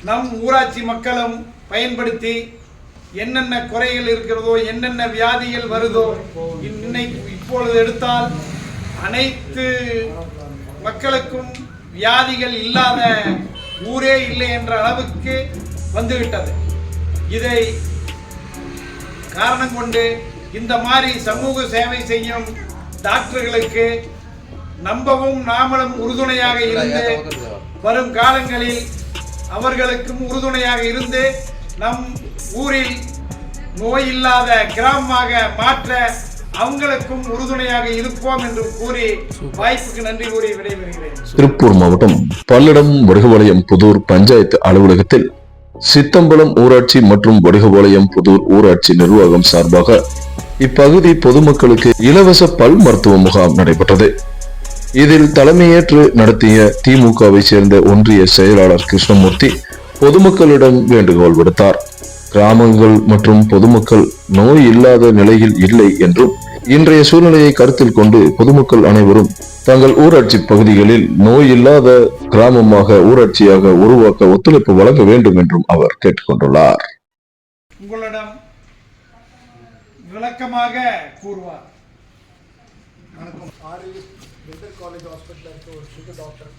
நம் ஊராட்சி மக்களும் பயன்படுத்தி என்னென்ன குறைகள் இருக்கிறதோ, என்னென்ன வியாதிகள் வருதோ, இப்பொழுது எடுத்தால் அனைத்து மக்களுக்கும் வியாதிகள் இல்லாத ஊரே இல்லை என்ற அளவுக்கு வந்துவிட்டது. இதை காரணம் கொண்டு இந்த மாதிரி சமூக சேவை செய்யும் டாக்டர்களுக்கு நம்பவும் நாமளும் உறுதுணையாக இருந்து வரும் காலங்களில் அவர்களுக்கும் உறுதுணையாக இருந்து நம் ஊரில் நோய் இல்லாத கிராமமாக மாற்ற அவங்களுக்கும் உறுதுணையாக இருப்போம் என்று கூறி வாய்ப்புக்கு நன்றி கூறி விடைபெறுகிறேன். திருப்பூர் மாவட்டம் பல்லடம் வடுகபாளையம் புதூர் பஞ்சாயத்து அலுவலகத்தில் சித்தம்பலம் ஊராட்சி மற்றும் வடுகபாளையம் புதூர் ஊராட்சி நிர்வாகம் சார்பாக இப்பகுதி பொதுமக்களுக்கு இலவச பல் மருத்துவ முகாம் நடைபெற்றது. இதில் தலைமையேற்று நடத்திய திமுகவை சேர்ந்த ஒன்றிய செயலாளர் கிருஷ்ணமூர்த்தி பொதுமக்களிடம் வேண்டுகோள் விடுத்தார். கிராமங்கள் மற்றும் பொதுமக்கள் நோய் இல்லாத நிலையில் இல்லை என்றும் இன்றைய சூழ்நிலையை கருத்தில் கொண்டு பொதுமக்கள் அனைவரும் தங்கள் ஊராட்சி பகுதிகளில் நோய் இல்லாத கிராமமாக ஊராட்சியாக உருவாக்க ஒத்துழைப்பு வழங்க வேண்டும் என்றும் அவர் கேட்டுக்கொண்டுள்ளார். உங்களிடம் விளக்கமாக கூறுவார். College hospital doctor